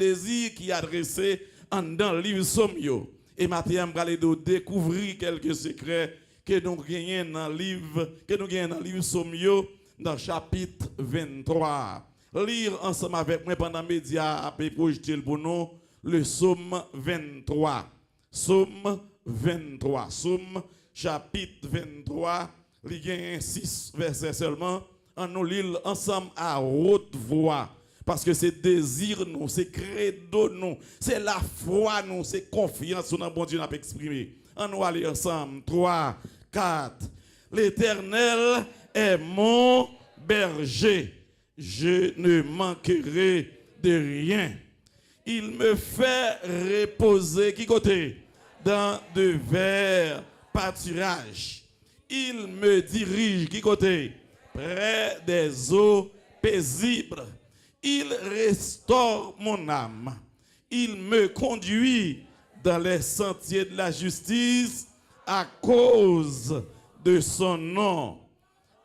désir qui est adressé dans le livre Somme. Et maintenant, on va découvrir quelques secrets que nous gagnons dans le livre Somme, dans le chapitre 23. Lire ensemble avec moi pendant média après projeter pour nous le Somme 23. Somme 23. Somme chapitre 23. Il y a 6 versets seulement. On nous lit ensemble à haute voix. Parce que c'est désir nous, c'est credo nous, c'est la foi nous, c'est confiance dans bon Dieu n'a pas exprimé. On nous aller ensemble. 3, 4. L'Éternel est mon berger. Je ne manquerai de rien. Il me fait reposer, qui côté? Dans de verts pâturages. Il me dirige, qui côté? Près des eaux paisibles. Il restaure mon âme. Il me conduit dans les sentiers de la justice à cause de son nom.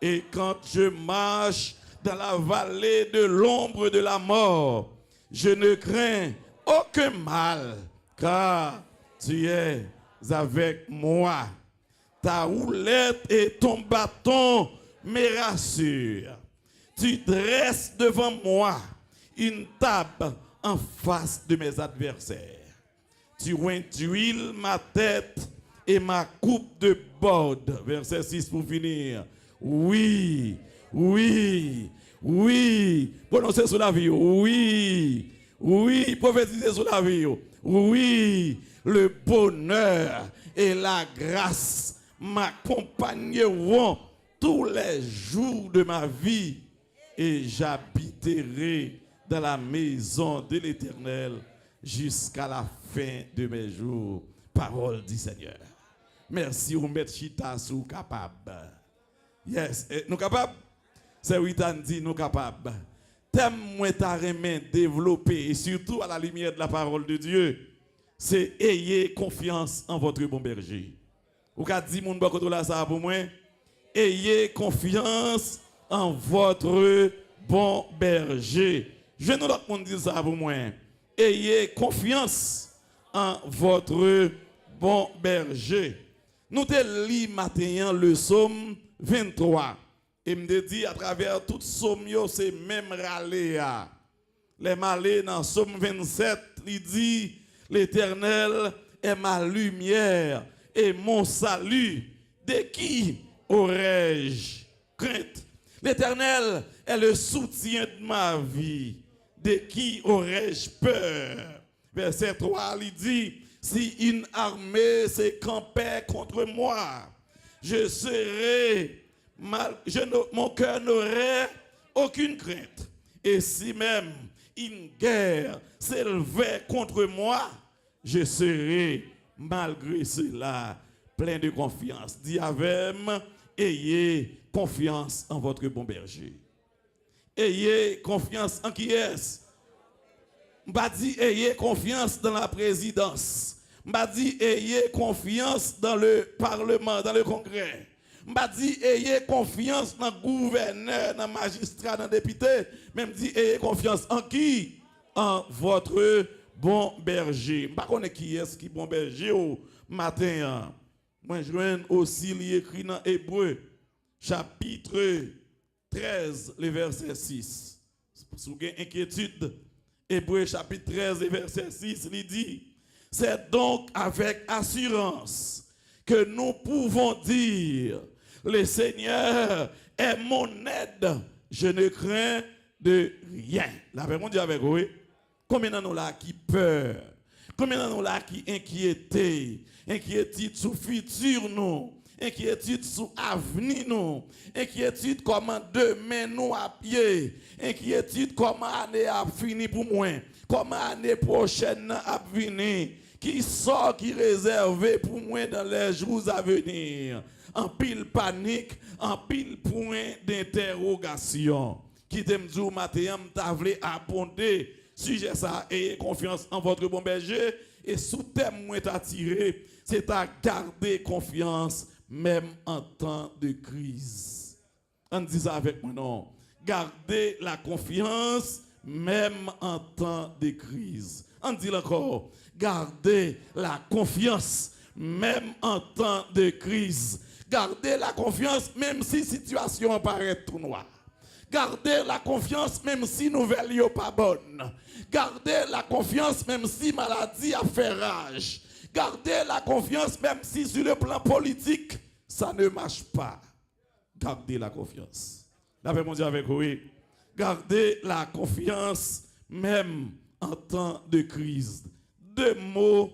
Et quand je marche dans la vallée de l'ombre de la mort, je ne crains aucun mal, car tu es avec moi. Ta houlette et ton bâton me rassurent. Tu dresses devant moi une table en face de mes adversaires. Tu oins d'huile ma tête et ma coupe de borde. Verset 6 pour finir. Oui, oui, oui. Prononcez sur la vie. Oui, oui. Prophétisez sur la vie. Oui, le bonheur et la grâce m'accompagneront tous les jours de ma vie. Et j'habiterai dans la maison de l'Éternel jusqu'à la fin de mes jours. Parole du Seigneur. Merci, vous mettez chita sous capable. Yes, nous capables? C'est oui, t'as dit nous capables. Thème moi ta remet développer et surtout à la lumière de la parole de Dieu, c'est ayez confiance en votre bon berger. Vous avez dit mon bon là ça pour moi. Ayez confiance en votre bon berger. Je ne l'autre monde dire ça pour moi. Ayez confiance en votre bon berger. Nous te lis matin le psaume 23. Et me dit à travers tout psaume, c'est même râler. Les malais dans psaume 27, il dit l'Éternel est ma lumière et mon salut. De qui aurais-je crainte? L'Éternel est le soutien de ma vie. De qui aurais-je peur? Verset 3, il dit, si une armée s'est campée contre moi, je serai mal, mon cœur n'aurait aucune crainte. Et si même une guerre s'élevait contre moi, je serai malgré cela plein de confiance. Dis avec moi, ayez confiance en votre bon berger. Ayez confiance en qui est-ce? M'a dit ayez confiance dans la présidence. M'a dit ayez confiance dans le parlement, dans le congrès. M'a dit ayez confiance dans le gouverneur, dans le magistrat, dans le député. Même dit ayez confiance en qui? En votre bon berger. Je ne sais pas qui est qui bon berger au matin. Moi je viens aussi l'écrit dans Hébreu chapitre 13, le verset 6. Si vous avez inquiétude, Hébreu chapitre 13, le verset 6, il dit, c'est donc avec assurance que nous pouvons dire, le Seigneur est mon aide, je ne crains de rien. La version dit avec vous, combien d'en nous là qui peur, combien d'en nous là qui inquiétude sur futur nous, inquiétude sur avenir nous, inquiétude comment demain nous à pied, inquiétude comment année a fini pour moi, comment année prochaine a venir, qui sort qui réservé pour moi dans les jours à venir. En pile panique, en pile point d'interrogation. Qui t'aime dire matin, t'as voulu abonder sujet ça, ayez confiance en votre bon berger et sous thème moi t'attirer, c'est à garder confiance même en temps de crise. On dit ça avec moi non. Gardez la confiance même en temps de crise. On dit encore, gardez la confiance, même en temps de crise. Gardez la confiance, même si la situation paraît tout noire. Gardez la confiance, même si nouvelle n'est pas bonne. Gardez la confiance, même si maladie a fait rage. Gardez la confiance, même si sur le plan politique, ça ne marche pas. Gardez la confiance. La paix mondiale avec vous. Gardez la confiance, même en temps de crise. Deux mots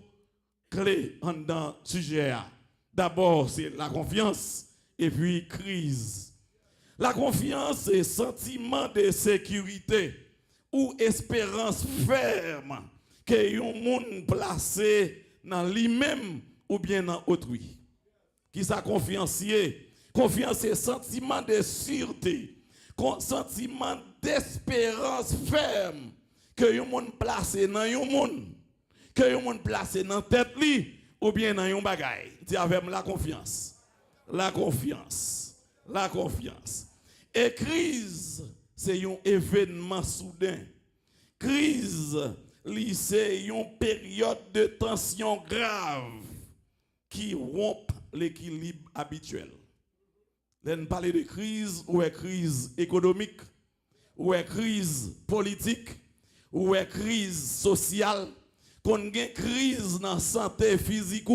clés dans le sujet. D'abord, c'est la confiance et puis crise. La confiance, c'est sentiment de sécurité ou espérance ferme que un monde placé dans lui-même ou bien dans autrui. Qui ça confiancier? Confiance, c'est sentiment de sûreté, sentiment d'espérance ferme que un monde placé dans un monde, que un monde placé dans tête li ou bien dans un bagage. Dis avec la confiance. La confiance. La confiance. Et crise, c'est un événement soudain. Crise, c'est une période de tension grave qui rompt l'équilibre habituel. Là, on parle de crise, ou est crise économique, ou est crise politique, ou est crise sociale, qu'on a une crise dans la santé physique.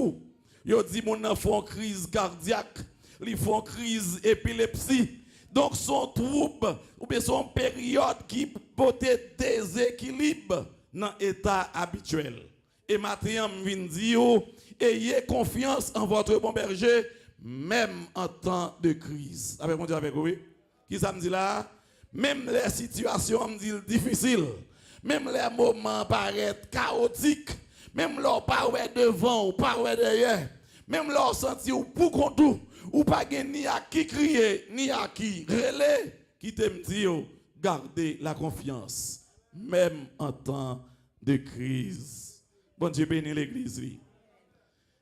Yo dit mon font crise cardiaque, ils font crise épilepsie. Donc son trouble ou bien son période qui peut être déséquilibre dans l'état habituel. Et maintenant, je viens dire, ayez confiance en votre bon berger, même en temps de crise. Avec mon Dieu, avec vous. Qui ça me dit là? Même les situations me disent difficiles, même les moments paraissent chaotiques, même leur pas devant ou pas derrière, même leur senti ou pour contre ou pas ni à qui crier, ni à qui relais, qui t'aime dire, gardez la confiance, même en temps de crise. Bon Dieu bénit l'église.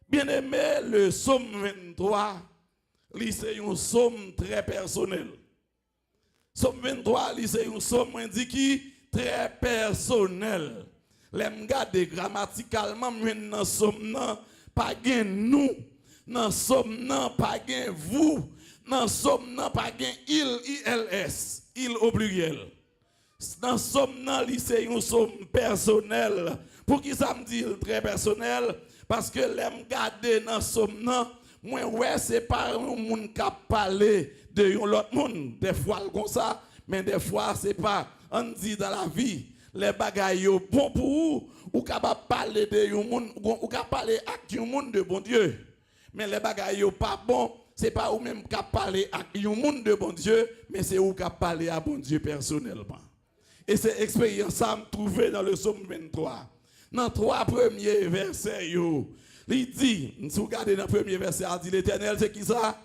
Bien aimé, le psaume 23, c'est un psaume très personnel. Psaume 23, c'est un psaume qui très personnel. L'aime garder grammaticalement, mais dans psaume, pas gain nous. Dans somme nan pas gen vous, dans somme nan pas gen ILS, il au pluriel. Dans somme nan li c'est une somme personnelle. Pour qui ça me dit très personnel? Parce que l'aime garder dans somme nan, moi ouais c'est pas un monde qui parler de l'autre monde. Des fois comme ça, mais des fois c'est pas. On dit dans la vie, les bagailles bon pour vous, ou capable parler de un monde, ou capable parler avec un monde de bon Dieu. Mais les bagailles sont pas bon, c'est pas vous même qui parler à un monde de bon Dieu, mais c'est vous qui parler à bon Dieu personnellement. Et cette expérience ça me trouvé dans le psaume 23. Dans 3 premiers versets, il dit, si vous regardez dans le premier verset, il dit l'Éternel c'est qui ça?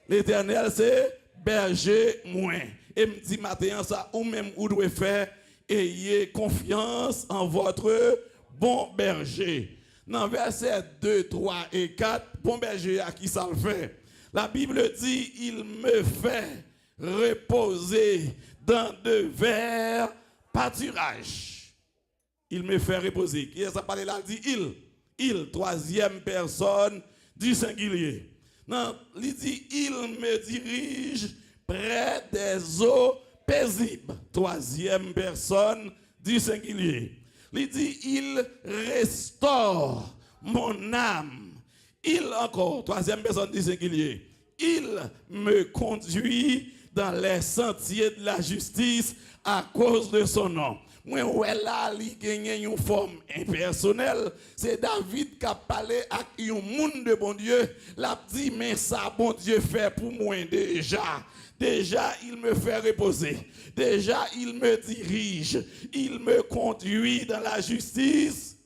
L'Éternel c'est berger moins. Et me dit maintenant ça, ou même vous devez faire, ayez confiance en votre bon berger. Dans versets 2, 3 et 4, bon berger à qui ça le fait? La Bible dit, il me fait reposer dans de verts pâturages. Il me fait reposer. Qui est ça parle là? Dit il, troisième personne du singulier. Non, il dit, il me dirige près des eaux paisibles. Troisième personne du singulier. Il dit, il restaure mon âme. Il encore, troisième personne du singulier. Il me conduit dans les sentiers de la justice à cause de son nom. Moi, ouais là, il gagne une forme impersonnelle. C'est David qui a parlé avec un monde de bon Dieu. L'a dit, mais ça, bon Dieu fait pour moi déjà. Déjà, il me fait reposer. Déjà, il me dirige. Il me conduit dans la justice.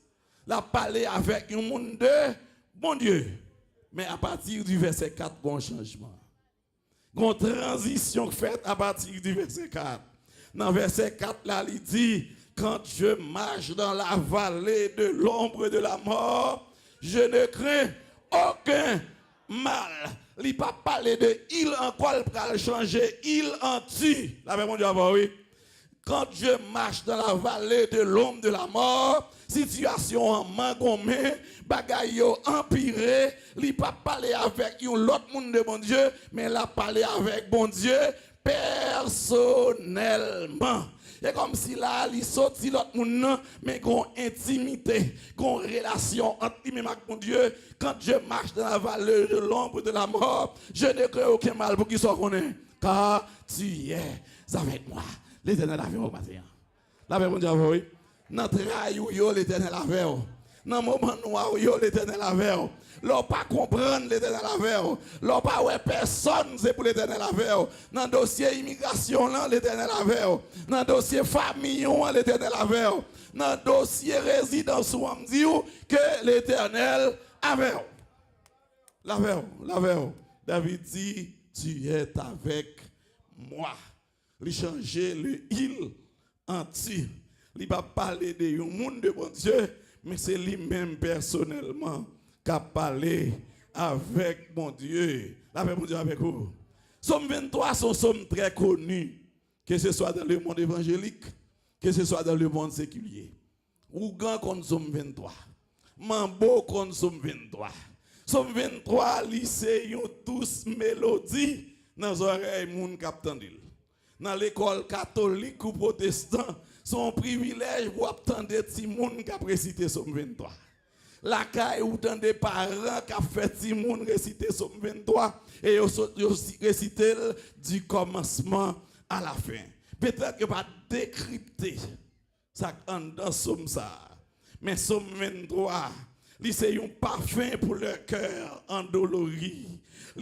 L'a parlé avec un monde de bon Dieu. Mais à partir du verset 4, bon changement. Une transition faite à partir du verset 4. Dans verset 4, là, il dit, quand je marche dans la vallée de l'ombre de la mort, je ne crains aucun mal. Il n'a pas parlé de il en quoi il va changer, il en tue. La même Dieu, oui. quand je marche dans la vallée de l'ombre de la mort, situation en mangomé, bagay yo empiré, li pas parler avec l'autre monde de bon Dieu, mais la parler avec bon Dieu personnellement. C'est comme si là, il sorti l'autre monde, mais qu'on intimité, qu'on relation entre lui-même avec mon Dieu. Quand je marche dans la vallée de l'ombre de la mort, je ne crains aucun mal pour qu'il soit connu, car tu es avec moi. L'Éternel a fait au matin. La paix, mon Dieu, oui. Dans le travail, l'Éternel a fait. Dans le moment noir, l'Éternel a fait. L'on pas comprendre l'Éternel a fait. L'on pas ouais personne, c'est pour l'Éternel a fait. Dans le dossier immigration, l'Éternel a fait. Dans le dossier famille, l'Éternel a fait. Dans le dossier résidence, on me dit que l'Éternel a fait. La fait. David dit, tu es avec moi. Il changer le il entier. Il ne va pas parler de un monde de bon Dieu, mais c'est lui-même personnellement qui a parlé avec mon Dieu. Avec mon Dieu, avec vous. Somme 23 sont sommes très connus, que ce soit dans le monde évangélique, que ce soit dans le monde séculier. Ougan contre Somme 23. Mambo contre Somme 23. Somme 23, lycéens tous mélodies dans les oreilles moun captandil. Dans l'école catholique ou protestant, son privilège pour attendre des moun qui récité Somme 23. La caille ou dans des parents qui fait des moun réciter Somme 23 et réciter du commencement à la fin. Peut-être que pas décrypter ça dans Somme ça. Mais Somme 23, c'est un parfum pour le cœur endolori.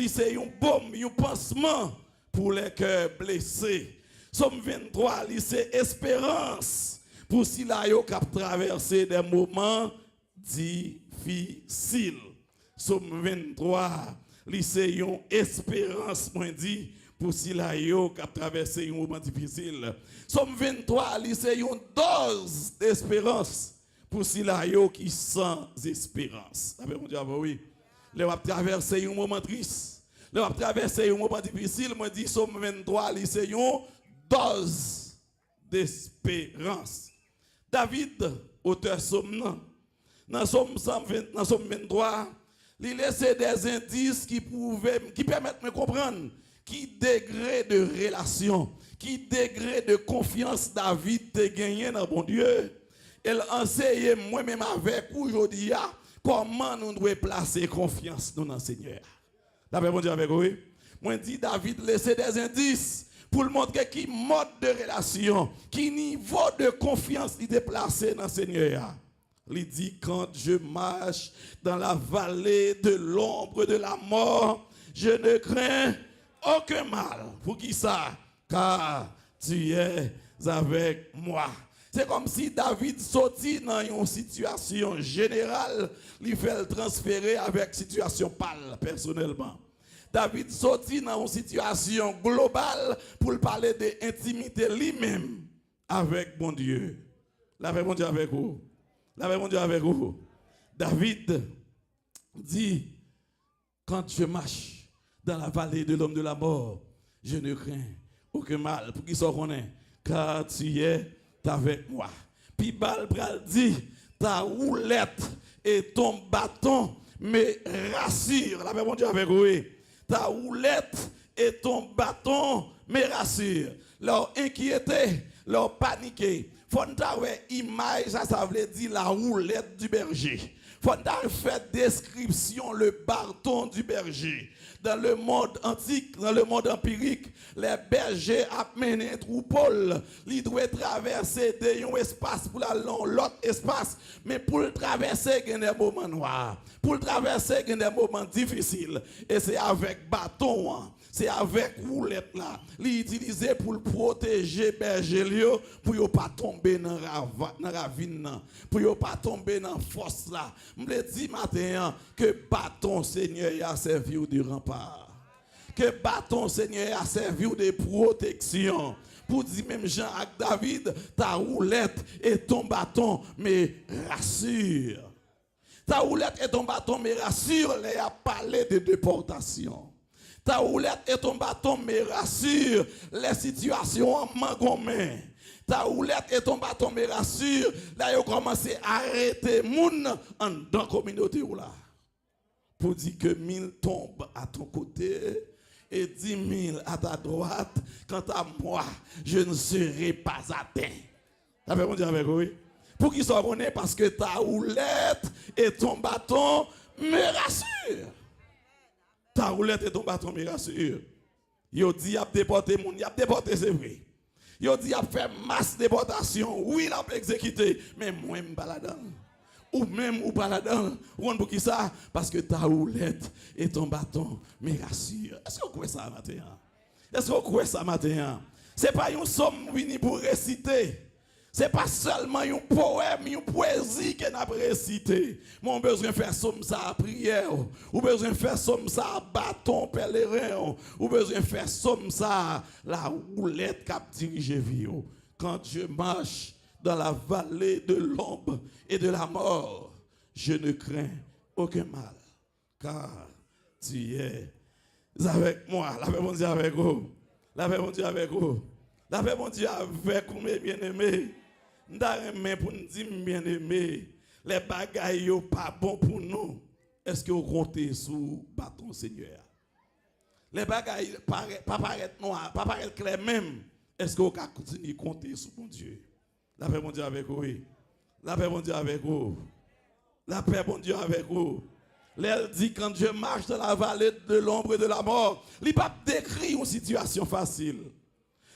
C'est un baume, un pansement pour les cœurs blessés. Somme 23, c'est espérance pour si la yo cap traverser des moments difficiles. Somme 23, c'est une espérance, moi dit, pour si la yo cap traverser un moment difficile. Somme 23, c'est une dose d'espérance pour si la yo qui sans espérance. Avec mon Dieu, oui. Le va traverser un moment triste. Le va traverser un moment difficile. Moi dis Somme 23, c'est une dose d'espérance. David, auteur Somme, dans Somme 23, il laisse des indices qui permettent de me comprendre qui degré de relation, qui degré de confiance David te gagné dans bon Dieu. Elle enseigne moi-même avec aujourd'hui comment nous devons placer confiance dans le Seigneur. D'après mon Dieu avec vous, moi dis David laisser des indices pour le montrer qui mode de relation, qui niveau de confiance il est placé dans le Seigneur. Il dit quand je marche dans la vallée de l'ombre de la mort, je ne crains aucun mal. Pour qui ça? Car tu es avec moi. C'est comme si David sortit dans une situation générale, il fait le transférer avec situation pâle personnellement. David sortit dans une situation globale pour parler de l'intimité lui-même avec mon Dieu. La paix mon Dieu avec vous. La paix mon Dieu avec vous. David dit, quand je marche dans la vallée de l'homme de la mort, je ne crains aucun mal. Pour qu'il soit connaît, car tu es avec moi. Puis Balbral dit, ta roulette et ton bâton me rassurent. La paix mon Dieu avec vous. Ta roulette et ton bâton me rassurent. Leur inquiété, leur paniqué. Faut avoir image, ça veut dire la roulette du berger. Faut faire description le bâton du berger. Dans le monde antique, dans le monde empirique, les bergers amènent un troupeau. Ils doivent traverser un espace pour aller dans l'autre espace. Mais pour le traverser, il y a des moments noirs. Pour le traverser, il y a des moments difficiles. Et c'est avec bâton, c'est avec roulette là. L'utiliser pour le protéger berger pour ne pas tomber dans la ravine, pour ne pas tomber dans la fosse là. Je me dis matin que bâton Seigneur a servi de rempart. Que bâton Seigneur a servi de protection. Pour dire même Jean avec David, ta roulette et ton bâton me rassurent. Ta roulette et ton bâton me rassurent, les a parlé de déportation. Ta roulette et ton bâton me rassurent, les situations en main. ta houlette et ton bâton me rassurent. Là, ils commencent à arrêter moun dans la communauté ou là. Pour dire que 1000 tombent à ton côté et 10 000 à ta droite. Quant à moi, je ne serai pas atteint. Ça fait dire avec vous? Pour qu'ils soient honnêtes, parce que ta houlette et ton bâton me rassurent. Ta roulette et ton bâton me rassurent. Yo dit a déporté moun, y a déporté c'est vrai. Yo dit a fait masse déportation, oui il a exécuté, mais moi je pas là-dedans. Ou même ou pas là-dedans. Ou pour qui ça? Parce que ta roulette et ton bâton me rassurent. Est-ce que vous croyez ça matin? Est-ce que vous croyez ça matin? C'est pas une somme vini pour réciter. C'est pas seulement un poème, une poésie qu'on a récité. Mon besoin de faire somme ça à prière, ou besoin de faire somme ça à bâton pèlerin, ou besoin de faire somme ça la roulette qui a dirigé vie. Quand je marche dans la vallée de l'ombre et de la mort, je ne crains aucun mal, car tu es avec moi. La paix mon Dieu avec vous. La paix mon Dieu avec vous. La paix mon Dieu avec vous, mes bien-aimés. Nous pour nous dire, bien-aimés, les bagailles sont pas bons pour nous. Est-ce que vous comptez sur le bâton Seigneur? Les bagailles pas paraître noir, pas paraître clair même. Est-ce que vous continuez à compter sur mon Dieu? La paix mon Dieu avec vous. La paix mon Dieu avec vous. La paix mon Dieu avec vous. Elle dit quand je marche dans la vallée de l'ombre et de la mort, il n'a pas décrit une situation facile.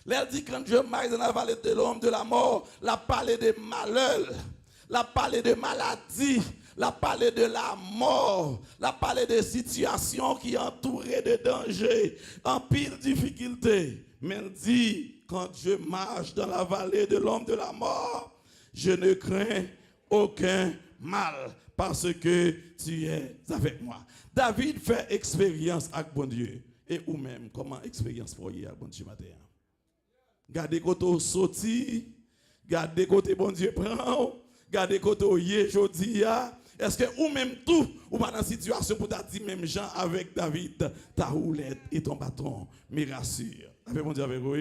Elle dit quand je marche dans la vallée de l'ombre de la mort, la parler de malheur, la parler de maladie, la parler de la mort, la parler de situations qui entourées de dangers, en pile difficulté. Mais elle dit quand je marche dans la vallée de l'ombre de la mort, je ne crains aucun mal parce que tu es avec moi. David fait expérience avec bon Dieu. Et ou même, comment expérience pour y avec bon Dieu matin? Gardez côté sorti, gardez côté bon Dieu prend, gardez côté yé jodi ya. Est-ce que ou même tout ou pas dans situation pour dire même Jean avec David, ta roulette et ton bâton me rassure. Avec bon Dieu avec vous.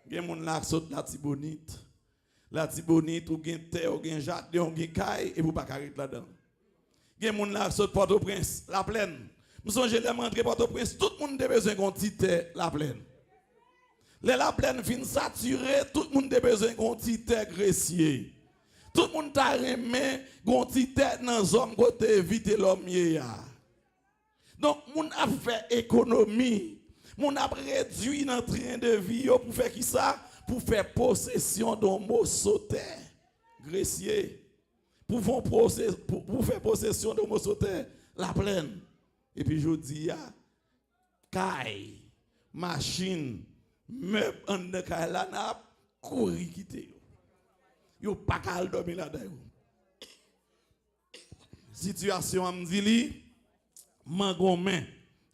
Gen moun la saute la tibonite. La tibonite ou gen terre ou gen jardin ou gen caille et vous pas carrer là-dedans. Gen moun la saute Port-au-Prince, la plaine. Nous songe les rentrer Port-au-Prince, tout le monde a besoin qu'on tite la plaine. La plaine fin saturée, tout le monde a besoin qu'on tite gressier. Tout le monde a remis qu'on tite dans zone côté éviter l'homme ya. Donc moun a fait économie, moun a réduit dans train de vie pour faire qui ça? Pour faire possession d'un mot sauté gressier. Pour faire possession d'un mot sauté la plaine. Et puis je dis caille, machine, meuble en de caille la n'a courir quitter. Yo pas qu'à dormir là-dedans. Situation à m'dili mangomen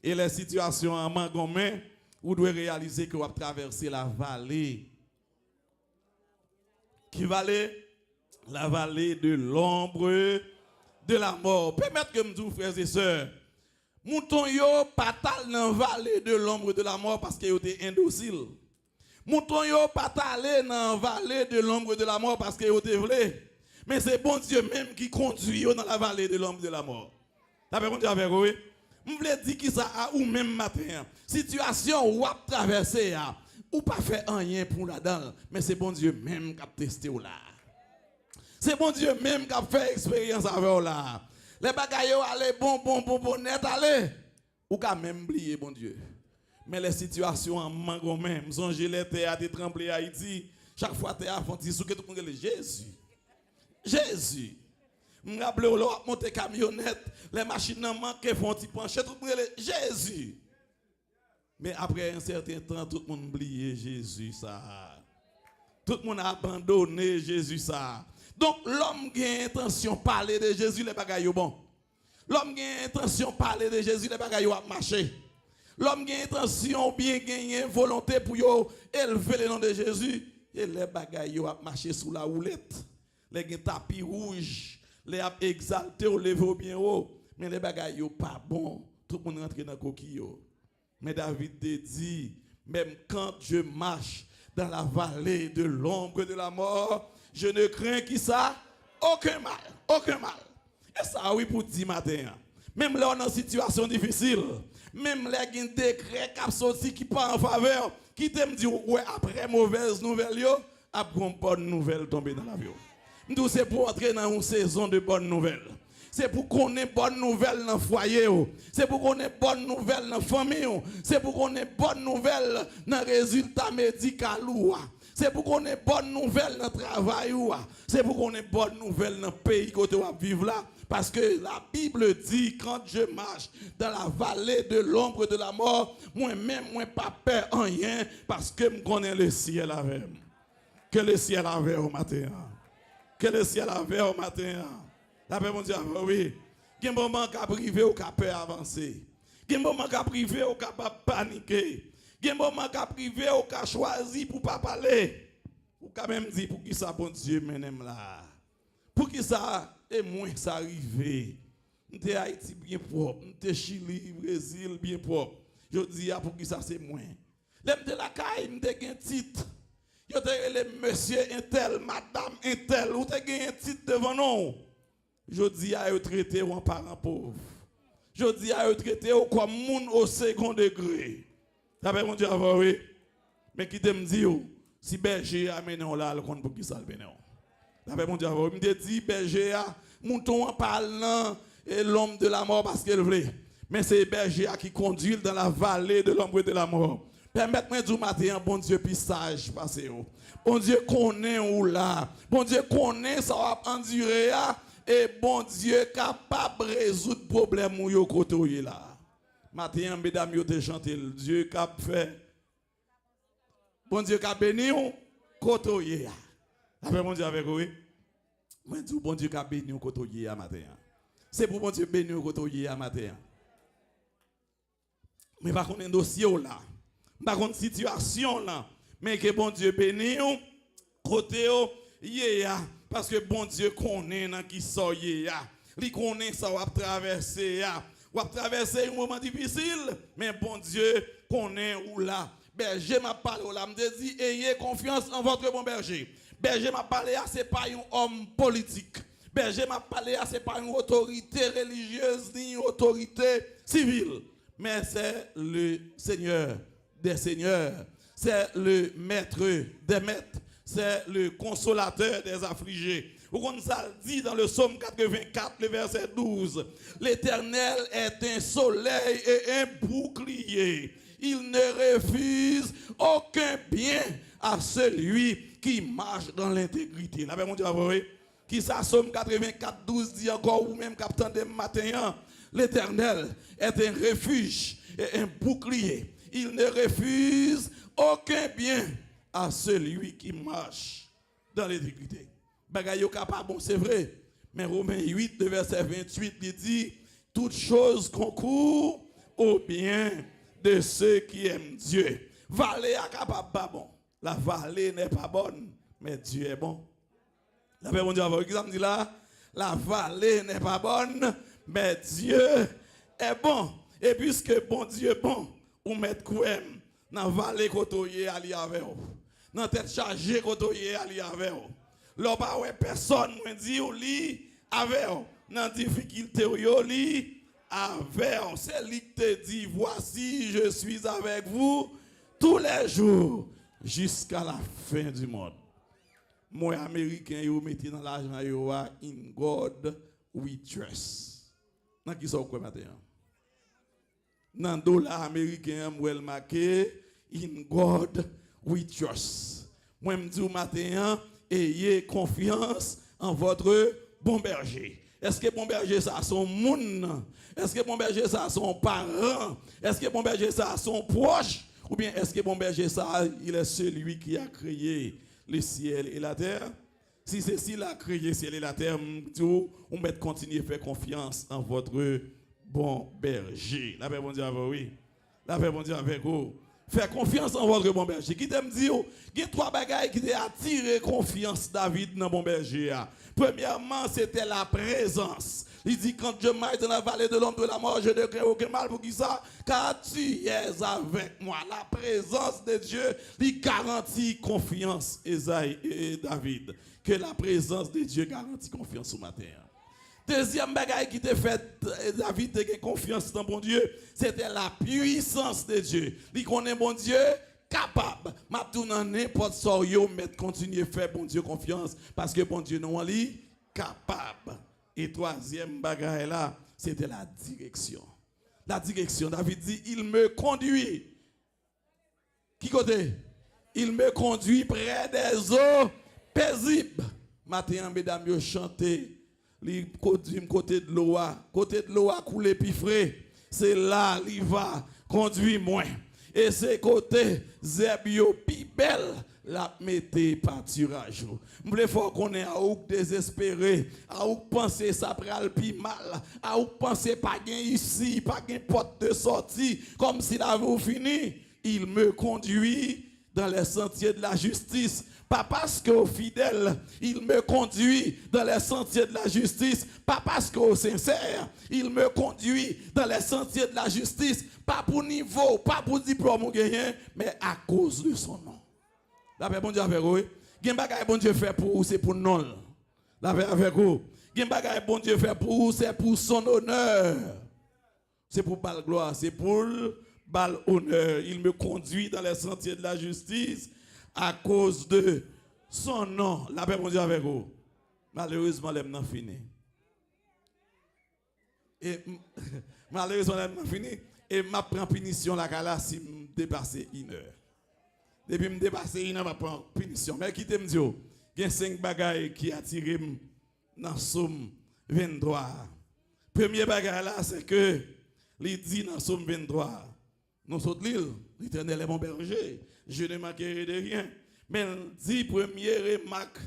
et les situations en mangomen, vous devez réaliser que vous avez traversé la vallée. Qui vallée? La vallée de l'ombre de la mort. Permettez que me dise, frères et sœurs, mouton yo patal dans la vallée de l'ombre de la mort parce que yo était indocile. Mouton yo patal dans la vallée de l'ombre de la mort parce que yo était vle. Mais c'est bon Dieu même qui conduit yo dans la vallée de l'ombre de la mort. Ça fait bon Dieu avec vous? Je voulais dire que ça a ou même matin. Situation ou a traversé ou pas fait rien pour là-dedans, mais c'est bon Dieu même qui a testé là. C'est bon Dieu même qui a fait expérience avec vous là. Les bagailles aller bon net aller ou quand même oublier bon Dieu. Mais les situations en mango même, songe les théâtres tremblé Haïti, chaque fois théâtre font sous que tout le monde Jésus. Jésus. Je me rappelle, on a monté camionnette, les machines manquent, font petit pencher, tout le monde Jésus. Mais après un certain temps, tout le monde oublie Jésus ça. Tout le monde a abandonné Jésus ça. Donc l'homme qui a intention de parler de Jésus, les bagailles bon. L'homme qui a intention de parler de Jésus, les bagailles a marché. L'homme qui a intention bien gagner volonté pour élever le nom de Jésus, et les bagailles a marché sous la houlette. Les tapis rouges, les a exalté au lever bien haut, mais les bagailles pas bon. Tout le monde rentre dans le coquille. Mais David te dit, même quand je marche dans la vallée de l'ombre de la mort, je ne crains qui ça? Aucun mal, aucun mal. Et ça, oui, pour dire matin. Même là, on est en situation difficile. Même là, il y a un décret qui a sorti qui part en faveur. Qui t'aime dire, ouais, après mauvaise nouvelle, yo, après une bonne nouvelle tomber dans l'avion. Nous, c'est pour entrer dans une saison de bonnes nouvelles. C'est pour qu'on ait bonne nouvelle dans le foyer. C'est pour qu'on ait bonne nouvelle dans la famille. C'est pour qu'on ait bonne nouvelle dans le résultat médical. C'est pour qu'on ait bonne nouvelle dans le travail. C'est pour qu'on ait bonne nouvelle dans le pays que tu vas vivre là. Parce que la Bible dit, quand je marche dans la vallée de l'ombre de la mort, moi-même, moi pas peur en rien, parce que je connais le ciel avec moi. Que le ciel avait au matin. Que le ciel avait au matin. La paix, mon Dieu, oui. Il y a un moment qui a privé ou qui a peur avancer. Il y a un moment qui a privé ou qui a paniquer. Il y a un moment qui a privé ou qui a choisi pour ne pas parler. Ou quand même dit pour qui ça, bon Dieu, m'aime là. Pour qui ça, et moins ça arrive. Nous sommes Haïti bien propre. Nous sommes Chili, Brésil bien propre. Je dis, pour qui ça, c'est moins. L'aime de la caille, nous avons un titre. Yo te le monsieur intel, madame intel, ou te gen un titre devant nous. Je dis à eux traiter ou en parent pauvre. Je dis à eux traiter ou comme moun au second degré. Ça fait mon Dieu avant oui. Mais qui te me dit si berger a mené on là le compte pour qui ça le mené. Ça fait mon Dieu avant. Il me dit berger a mouton en parlant et l'homme de la mort parce qu'il voulait. Mais c'est berger qui conduit dans la vallée de l'ombre de la mort. Permettez-moi du matin, bon Dieu, puis sage, passez. Bon Dieu, connaît où là. Bon Dieu, connaît, ça va endurer. Et bon Dieu, capable de résoudre le problème où vous côtoyez là. Matin, mesdames, vous avez chanté, Dieu cap fait. Bon Dieu, cap béni, côtoyez. Après, bon Dieu, avec vous. Moi, dis, bon Dieu, cap béni, côtoyez à matin. C'est pour bon Dieu béni, côtoyez à matin. Mais par contre, un dossier là. Par contre, situation là, mais que bon Dieu bénisse, côté parce que bon Dieu connaît dans qui sort il connaît ça va traverser va traverser un moment difficile, mais bon Dieu connaît où là. Berger m'a parlé là, me dit ayez confiance en votre bon berger. Berger m'a parlé c'est pas un homme politique. Berger m'a parlé c'est pas une autorité religieuse ni une autorité civile, mais c'est le Seigneur des seigneurs, c'est le maître des maîtres, c'est le consolateur des affligés. Comme ça dit dans le psaume 84, le verset 12, l'Éternel est un soleil et un bouclier. Il ne refuse aucun bien à celui qui marche dans l'intégrité. La paix, mon Dieu, qui ça, psaume 84, 12 dit encore, ou même captain de matin, l'Éternel est un refuge et un bouclier. Il ne refuse aucun bien à celui qui marche dans l'intégrité. Bagayo capable, bon, c'est vrai. Mais Romains 8, le verset 28, il dit toutes choses concourent au bien de ceux qui aiment Dieu. Vallée est capable pas bon. La vallée n'est pas bonne, mais Dieu est bon. La paix, mon Dieu, avec exemple dit là, la vallée n'est pas bonne, mais Dieu est bon. Et puisque bon Dieu est bon, ou mettre kouem dans vallée kotoye ali avec ou dans tête chargée kotoye ali avec ou là pas ouais personne moi dit ou li avec ou dans difficulté ou li avec ou c'est lui qui te dit voici je suis avec vous tous les jours jusqu'à la fin du monde. Moi américain yo mettez dans l'argent yo in God we trust. Dans qui ça quoi matin? Dans le dollar américain, je marqué in God we trust. Moi, je dis au matin, ayez confiance en votre bon berger. Est-ce que bon berger ça son moun? Est-ce que bon berger ça son parent? Est-ce que bon berger ça son proche? Ou bien est-ce que bon berger ça il est celui qui a créé le ciel et la terre? Si c'est s'il a créé le ciel et la terre, on va continuer à faire confiance en votre bon berger. La paix, bon Dieu, avec oui. La paix, bon Dieu, avec vous. Faites confiance en votre bon berger. Qui t'aime dire, il y a trois bagailles qui t'ont attiré confiance David dans bon berger. Premièrement, c'était la présence. Il dit, quand je marche dans la vallée de l'ombre de la mort, je ne crains aucun mal pour qui ça, car tu es avec moi. La présence de Dieu lui garantit confiance, Esaïe et David. Que la présence de Dieu garantit confiance au matin. Deuxième bagaille qui t'a fait David de confiance dans bon Dieu, c'était la puissance de Dieu. Il connaît bon Dieu capable. M'a tout dans n'importe quoi yo mettre continuer faire bon Dieu confiance parce que bon Dieu non lui capable. Et troisième bagaille là, c'était la direction. La direction, David dit, il me conduit. Qui côté? Il me conduit près des eaux paisibles. Matin, mesdames, yo chanter. Il conduit côté de l'eau. Côté de l'eau a coulé puis frais. C'est là, il va conduire moins. Et c'est côté zebio pi belle la mette pâturage. M'vle faut qu'on est à ou désespéré, à ou penser ça pral pi mal, à ou penser pas gain ici, pas gain porte de sortie comme si la vie fini. Il me conduit dans les sentiers de la justice. Pas parce qu'au fidèle, il me conduit dans les sentiers de la justice. Pas parce qu'au sincère, il me conduit dans les sentiers de la justice. Pas pour niveau, pas pour diplôme ou gagné, mais à cause de son nom. La paix, bon Dieu avec vous. Gen bagay bon Dieu fait pour vous, c'est pour non. La paix avec vous. Gen bagay bon Dieu fait pour vous, c'est pour son honneur. C'est pour bal gloire, c'est pour bal honneur. Il me conduit dans les sentiers de la justice à cause de son nom. La paix, bon Dieu avec vous. Malheureusement, les m'en fini. Et malheureusement, les m'en fini. Et ma prend punition la gala si me dépasser 1 heure. Depuis me dépasser 1 heure, ma prend punition. Mais qui t'aime dire, il y a 5 bagailles qui attirent dans Somme 23. Premier bagaille là, c'est que il dit dans Somme 23, nous sommes l'île, l'Éternel est mon berger, je ne manquerai de rien. Mais il dit premier remarque,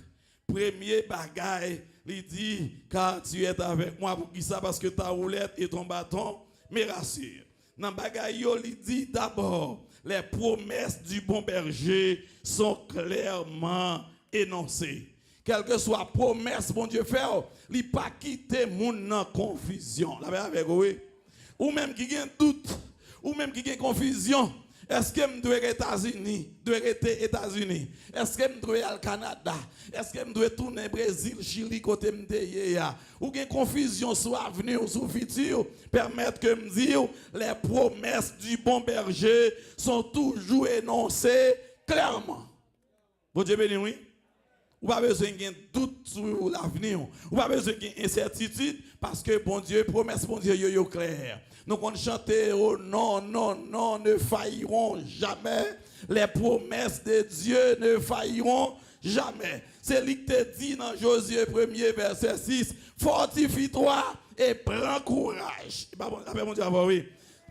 premier bagaille, il dit car tu es avec moi pour qui ça parce que ta roulette et ton bâton me rassurent. Dans bagaille il dit d'abord les promesses du bon berger sont clairement énoncées. Quelle que soit la promesse bon Dieu fait, il ne pas quitter moun dans confusion. La avec vous. Ou même qui a un doute, ou même qui a une confusion. Est-ce que je dois être États-Unis? Est-ce que je dois aller au Canada? Est-ce que je dois tourner au Brésil, Chili, côté m'deye? Ou une confusion sur l'avenir ou sur le futur? Permettre que me dire les promesses du bon berger sont toujours énoncées clairement. Bon Dieu béni, oui? Ou pas besoin d'un doute sur l'avenir. Ou pas besoin d'une incertitude parce que bon Dieu, promesse bon Dieu, yo clair. Donc on chante, oh non, non, non, ne failliront jamais. Les promesses de Dieu ne failliront jamais. C'est ce qu'il te dit dans Josué 1er, verset 6. Fortifie-toi et prends courage. Bon Dieu, oui.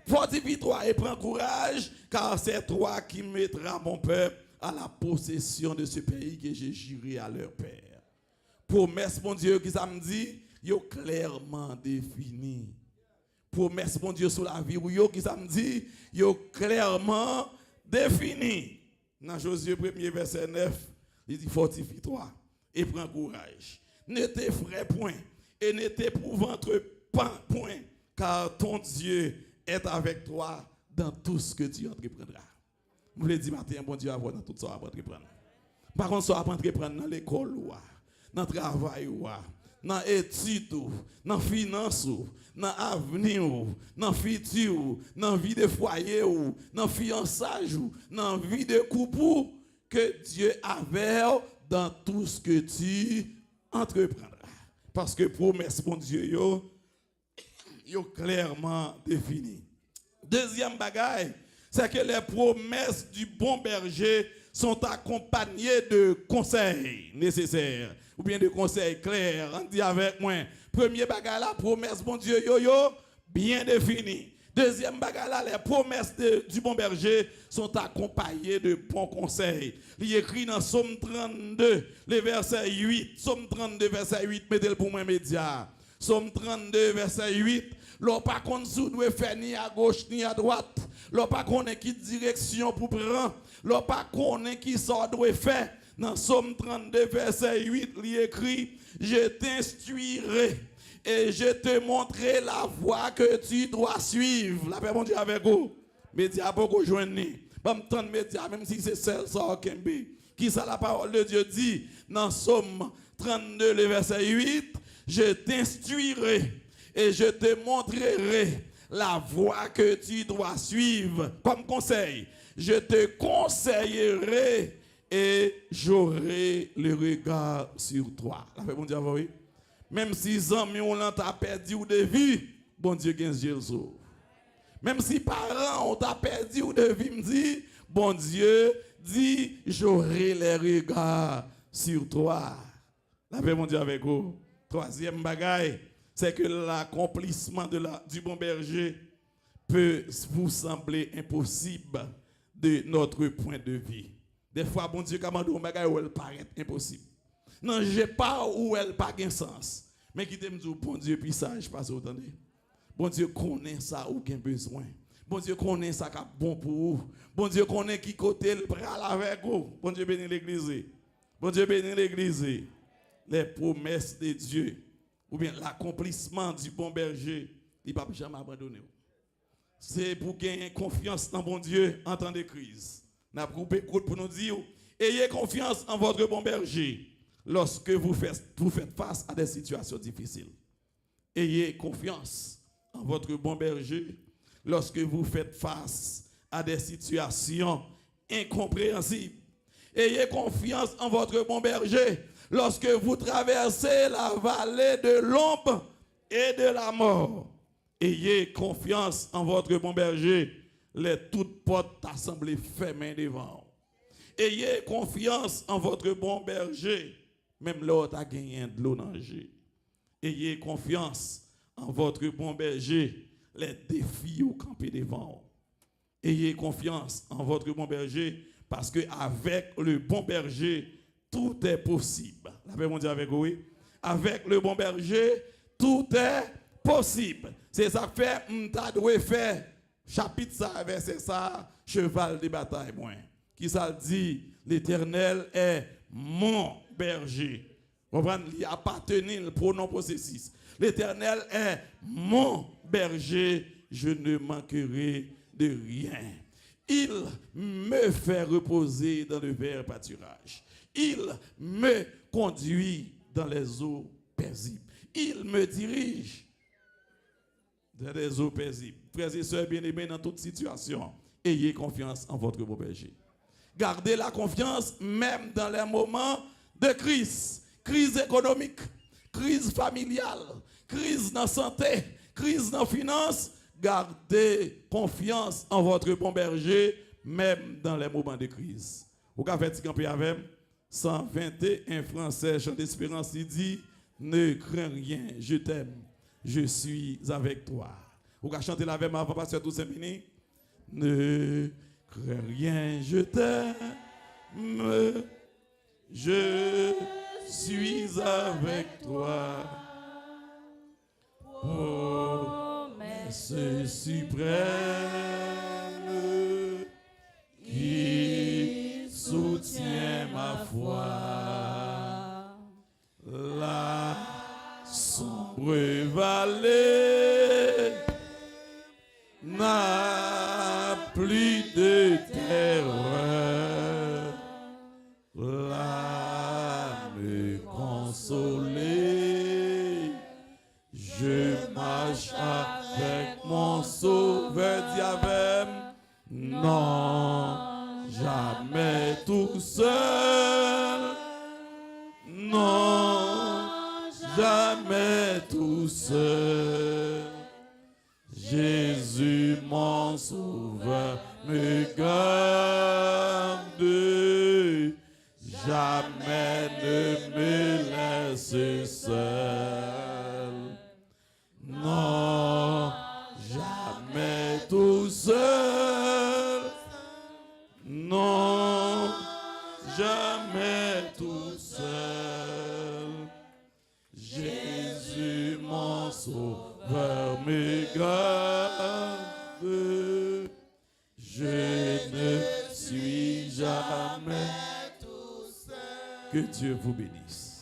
Fortifie-toi et prends courage, car c'est toi qui mettras mon peuple à la possession de ce pays que j'ai juré à leur père. Promesse, mon Dieu, qui ça me dit, yo clairement défini. Promesse, mon Dieu, sur la vie, yo qui ça me dit, yo clairement défini. Dans Josué 1er, verset 9, il dit, fortifie-toi et prends courage. Ne t'effraie point et ne t'épouvante point, car ton Dieu est avec toi dans tout ce que tu entreprendras. Je vous l'ai dit matin, bon Dieu, avoir dans tout ça à entreprendre. Par contre, ça à entreprendre dans l'école, dans le travail, dans l'étude, dans la finance, dans l'avenir, dans le futur, dans la vie de foyer, dans le fiançage, dans la vie de couple, que Dieu avait dans tout ce que tu entreprendras. Parce que promesse, bon Dieu, yo clairement défini. Deuxième bagaille, c'est que les promesses du bon berger sont accompagnées de conseils nécessaires, ou bien de conseils clairs. On dit avec moi, premier bagage la promesse, bon Dieu, bien définie. Deuxième bagage là, les promesses du bon berger sont accompagnées de bons conseils. Il est écrit dans Somme 32, le verset 8. Somme 32, verset 8, mettez-le pour moi média. Somme 32, verset 8. L'on pas qu'on sou doit faire ni à gauche ni à droite. L'on pas qu'on qui direction pour prendre. L'on pas qu'on qui sort doit faire. Dans Somme 32, verset 8, il écrit, je t'instruirai et je te montrerai la voie que tu dois suivre. La paix, mon Dieu, avec vous. Média beaucoup joindre. Pas me tendre média, même si c'est celle ça qui ça la parole de Dieu dit dans Somme 32, le verset 8, je t'instruirai et je te montrerai la voie que tu dois suivre. Comme conseil, je te conseillerai et j'aurai le regard sur toi. La paix, bon Dieu, oui. Même si les amis ont perdu ou de vue, bon Dieu, gagne Jésus. Même si parents ont perdu ou de vue, me dit, bon Dieu, dit, j'aurai les regards sur toi. La paix, mon Dieu, avec vous. Troisième bagaille, c'est que l'accomplissement du bon berger peut vous sembler impossible de notre point de vue. Des fois, bon Dieu, commande un bagaille où elle paraît impossible. Non, je sais pas où elle n'a pas de sens. Mais qui te me dit, bon Dieu, puis ça, je passe autant. Bon Dieu connaît ça ou qu'il a besoin. Bon Dieu connaît ça qui est bon pour vous. Bon Dieu connaît qui côté le pral avec vous. Bon Dieu bénit l'église. Bon Dieu bénit l'église. Les promesses de Dieu, ou bien l'accomplissement du bon berger, il ne va jamais abandonner. C'est pour gagner confiance dans bon Dieu en temps de crise. Nous avons coupé écoute pour nous dire, ayez confiance en votre bon berger lorsque vous faites face à des situations difficiles. Ayez confiance en votre bon berger lorsque vous faites face à des situations incompréhensibles. Ayez confiance en votre bon berger lorsque vous traversez la vallée de l'ombre et de la mort. Ayez confiance en votre bon berger, les toutes portes assemblées fermées devant. Ayez confiance en votre bon berger, même l'autre a gagné de l'eau dans le jeu. Ayez confiance en votre bon berger, les défis au campé devant. Ayez confiance en votre bon berger, parce qu'avec le bon berger, tout est possible. La paix, mon Dieu, avec vous. Avec le bon berger, tout est possible. C'est ça que fait, m'ta doué faire, chapitre ça, verset ça, cheval de bataille, moi. Qui ça dit, l'Éternel est mon berger. Vous comprenez, il appartenait le pronom possessif. L'Éternel est mon berger, je ne manquerai de rien. Il me fait reposer dans le vert pâturage. Il me conduit dans les eaux paisibles. Il me dirige dans les eaux paisibles. Frères et sœurs bien-aimés, dans toute situation, ayez confiance en votre bon berger. Gardez la confiance même dans les moments de crise. Crise économique, crise familiale, crise dans la santé, crise dans la finance. Gardez confiance en votre bon berger, même dans les moments de crise. Vous avez fait camper avec 121 Français, chant d'espérance, il dit, ne crains rien, je t'aime, je suis avec toi. Vous avez chanté la même avant, pasteur tous minutes. Ne crains rien, je t'aime, je suis avec toi. Promesse suprême qui soutient ma foi. La sombre vallée n'a plus de terreur. La me consoler, je marche avec mon sauveur diabème. Non, jamais tout seul. Non, jamais tout seul. Jésus, mon sauveur, me garde. Jamais ne me laisse seul. Non, jamais tout seul. Non, jamais tout seul. Jésus, mon sauveur, me garde. Je ne suis jamais tout seul. Que Dieu vous bénisse.